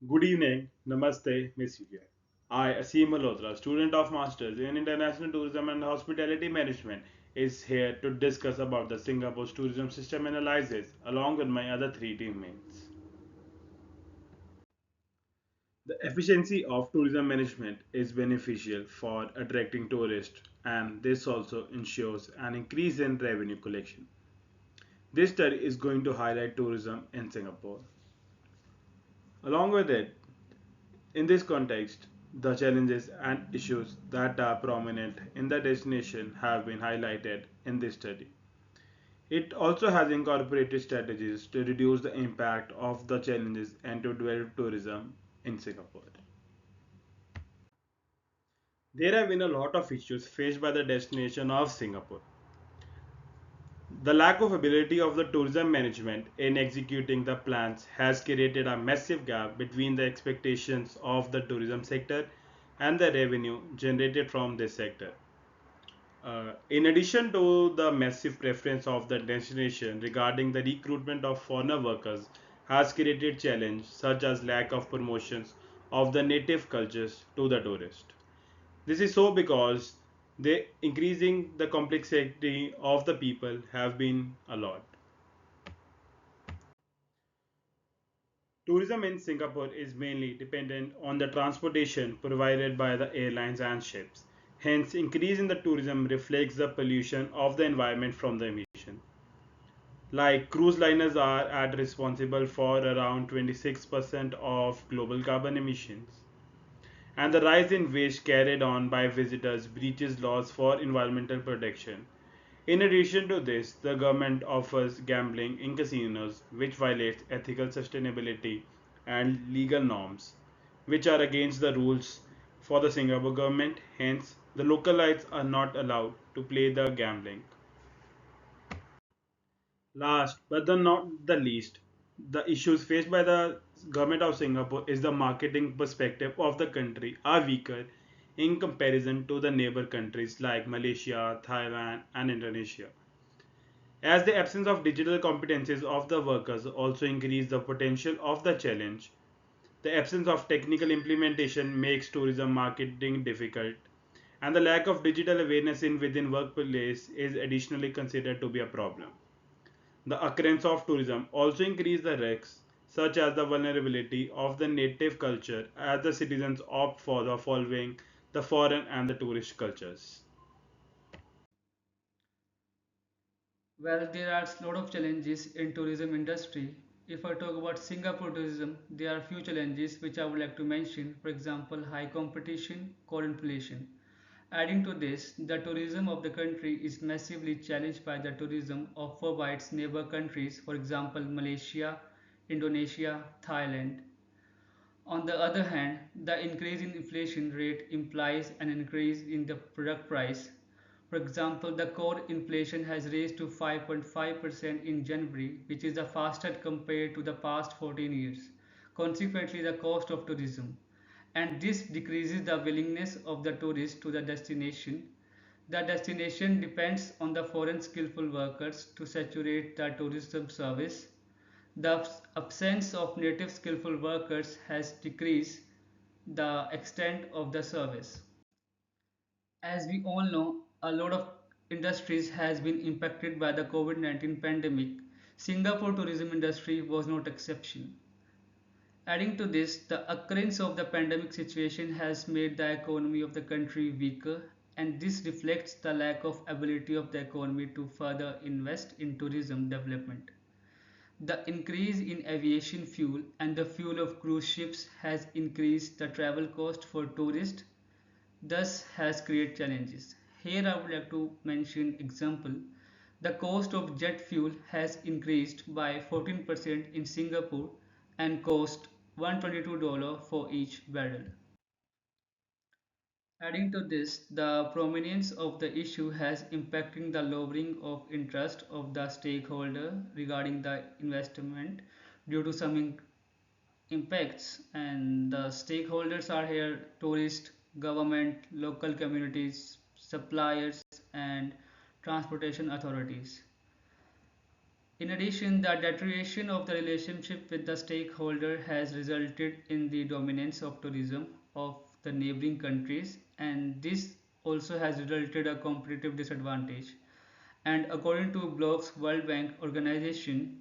Good evening, Namaste, Miss Yuya. I, Asim Malhotra, student of Masters in International Tourism and Hospitality Management, is here to discuss about the Singapore's tourism system analysis along with my other three teammates. The efficiency of tourism management is beneficial for attracting tourists and this also ensures an increase in revenue collection. This study is going to highlight tourism in Singapore. Along with it, in this context, the challenges and issues that are prominent in the destination have been highlighted in this study. It also has incorporated strategies to reduce the impact of the challenges and to develop tourism in Singapore. There have been a lot of issues faced by the destination of Singapore. The lack of ability of the tourism management in executing the plans has created a massive gap between the expectations of the tourism sector and the revenue generated from this sector. In addition to the massive preference of the destination regarding the recruitment of foreigner workers has created challenges such as lack of promotions of the native cultures to the tourist. This is so because the increasing the complexity of the people have been a lot. Tourism in Singapore is mainly dependent on the transportation provided by the airlines and ships. Hence, increase in the tourism reflects the pollution of the environment from the emission. Like cruise liners are at responsible for around 26% of global carbon emissions. And the rise in waste carried on by visitors breaches laws for environmental protection. In addition to this, the government offers gambling in casinos, which violates ethical sustainability and legal norms, which are against the rules for the Singapore government. Hence, the localites are not allowed to play the gambling. Last but not the least, the issues faced by the government of Singapore is the marketing perspective of the country are weaker in comparison to the neighbor countries like Malaysia, Thailand, and Indonesia. As the absence of digital competencies of the workers also increase the potential of the challenge, the absence of technical implementation makes tourism marketing difficult, and the lack of digital awareness in within workplace is additionally considered to be a problem. The occurrence of tourism also increase the risks such as the vulnerability of the native culture as the citizens opt for the following the foreign and the tourist cultures. Well, there are a lot of challenges in tourism industry. If I talk about Singapore tourism, there are few challenges which I would like to mention. For example, high competition, core inflation. Adding to this, the tourism of the country is massively challenged by the tourism offered by its neighbor countries, for example, Malaysia, Indonesia, Thailand. On the other hand, the increase in inflation rate implies an increase in the product price. For example, the core inflation has raised to 5.5% in January, which is the fastest compared to the past 14 years. Consequently, the cost of tourism. And this decreases the willingness of the tourist to the destination. The destination depends on the foreign skillful workers to saturate the tourism service. The absence of native skillful workers has decreased the extent of the service. As we all know, a lot of industries has been impacted by the COVID-19 pandemic. Singapore tourism industry was not exception. Adding to this, the occurrence of the pandemic situation has made the economy of the country weaker, and this reflects the lack of ability of the economy to further invest in tourism development. The increase in aviation fuel and the fuel of cruise ships has increased the travel cost for tourists, thus has created challenges. Here I would like to mention example. The cost of jet fuel has increased by 14% in Singapore and cost $122 for each barrel. Adding to this, the prominence of the issue has impacting the lowering of interest of the stakeholder regarding the investment due to some impacts, and the stakeholders are here tourist, government, local communities, suppliers, and transportation authorities. In addition, the deterioration of the relationship with the stakeholder has resulted in the dominance of tourism of the neighboring countries, and this also has resulted a competitive disadvantage. And according to Block's World Bank organization,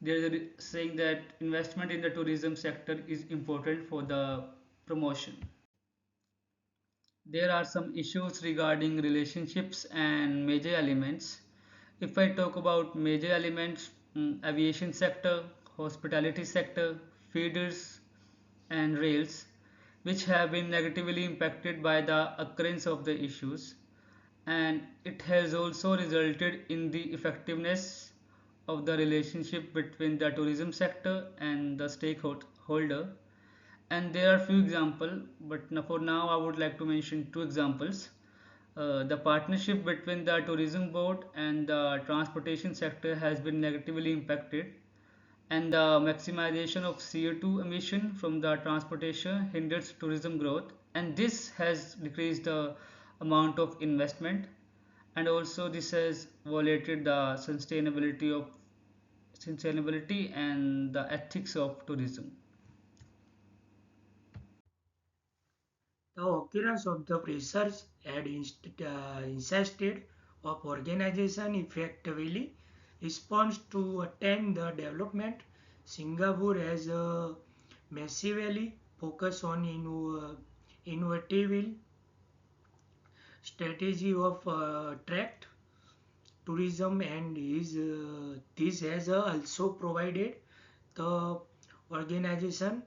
they are saying that investment in the tourism sector is important for the promotion. There are some issues regarding relationships and major elements. If I talk about major elements, aviation sector, hospitality sector, feeders and rails, which have been negatively impacted by the occurrence of the issues, and it has also resulted in the effectiveness of the relationship between the tourism sector and the stakeholder. And there are few examples, but for now I would like to mention two examples. The partnership between the tourism board and the transportation sector has been negatively impacted, and the maximization of CO2 emission from the transportation hinders tourism growth, and this has decreased the amount of investment, and also this has violated the sustainability and the ethics of tourism. The occurrence of the pressures had insisted of organization effectively response to attain the development. Singapore has massively focused on innovative strategy of attract tourism, and this has also provided the organization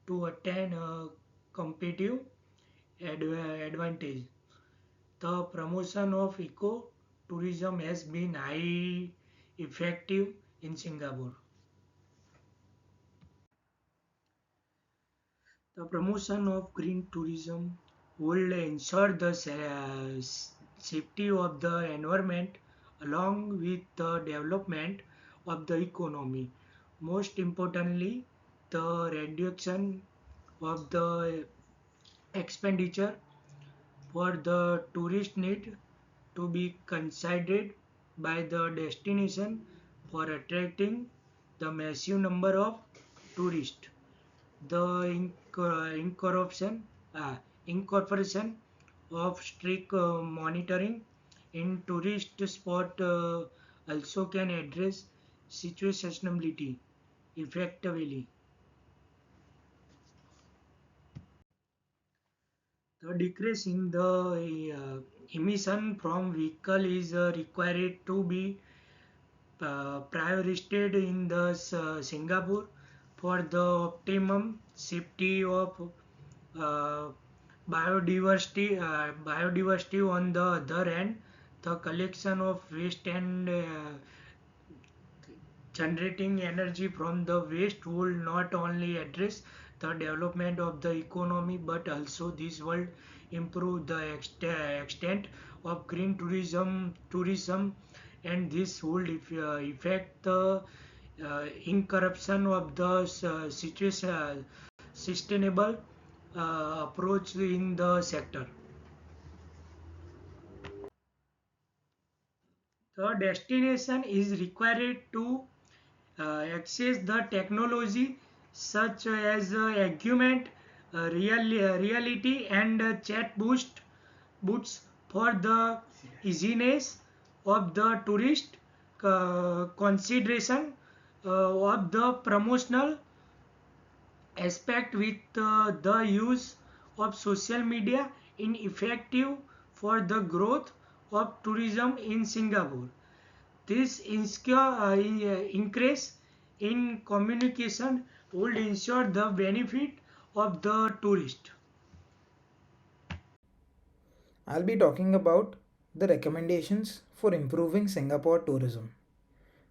to attain a competitive advantage. The promotion of eco-tourism has been highly effective in Singapore. The promotion of green tourism will ensure the safety of the environment along with the development of the economy. Most importantly, the reduction of the expenditure for the tourist need to be considered by the destination for attracting the massive number of tourists. The incorporation of strict monitoring in tourist spot also can address situationability effectively. The decrease in the emission from vehicle is required to be prioritized in the Singapore for the optimum safety of uh, biodiversity. On the other hand, the collection of waste and generating energy from the waste will not only address the development of the economy, but also this will improve the extent of green tourism, and this will affect the incorruption of the situation sustainable approach in the sector. The destination is required to access the technology such as augment reality and chat boots for the easiness of the tourist consideration of the promotional aspect with the use of social media in effective for the growth of tourism in Singapore. This increase in communication would ensure the benefit of the tourist. I'll be talking about the recommendations for improving Singapore tourism.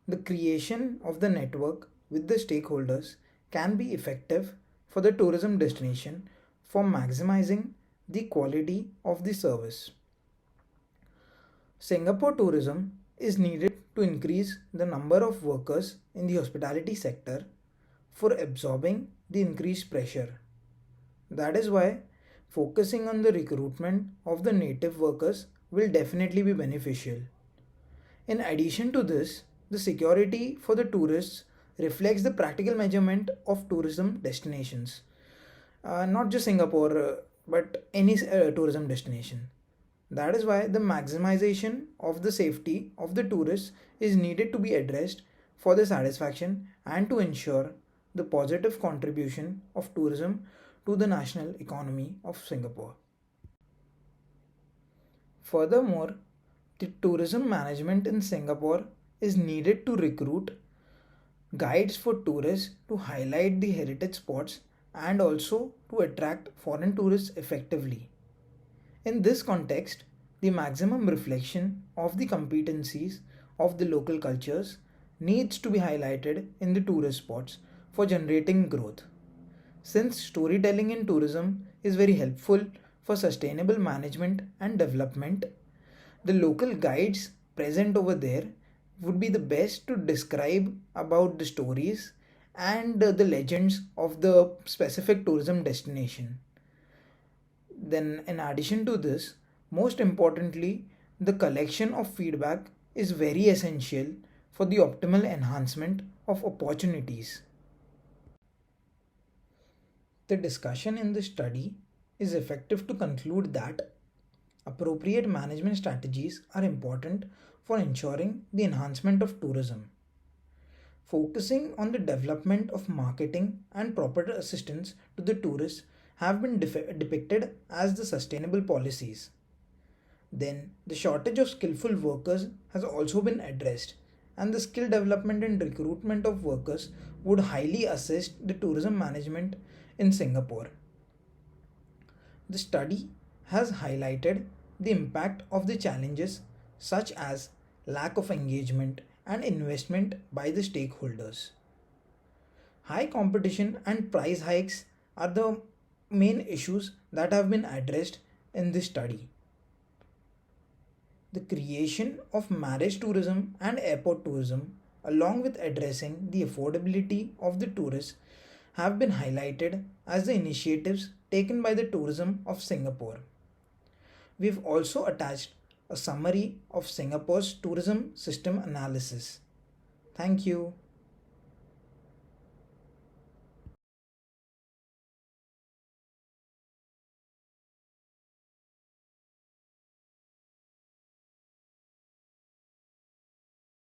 The creation of the network with the stakeholders can be effective for the tourism destination for maximizing the quality of the service. Singapore tourism is needed to increase the number of workers in the hospitality sector for absorbing the increased pressure. That is why focusing on the recruitment of the native workers will definitely be beneficial. In addition to this, The security for the tourists reflects the practical measurement of tourism destinations. Not just Singapore, but any tourism destination. That is why the maximization of the safety of the tourists is needed to be addressed for their satisfaction and to ensure the positive contribution of tourism to the national economy of Singapore. Furthermore, the tourism management in Singapore is needed to recruit guides for tourists to highlight the heritage spots and also to attract foreign tourists effectively. In this context, the maximum reflection of the competencies of the local cultures needs to be highlighted in the tourist spots for generating growth. Since storytelling in tourism is very helpful for sustainable management and development, the local guides present over there would be the best to describe about the stories and the legends of the specific tourism destination. Then, in addition to this, most importantly, the collection of feedback is very essential for the optimal enhancement of opportunities. The discussion in the study is effective to conclude that appropriate management strategies are important for ensuring the enhancement of tourism. Focusing on the development of marketing and proper assistance to the tourists have been depicted as the sustainable policies. Then, the shortage of skillful workers has also been addressed, and the skill development and recruitment of workers would highly assist the tourism management in Singapore. The study has highlighted the impact of the challenges such as lack of engagement and investment by the stakeholders. High competition and price hikes are the main issues that have been addressed in this study. The creation of marriage tourism and airport tourism, along with addressing the affordability of the tourists, have been highlighted as the initiatives taken by the tourism of Singapore. We've also attached a summary of Singapore's tourism system analysis. Thank you.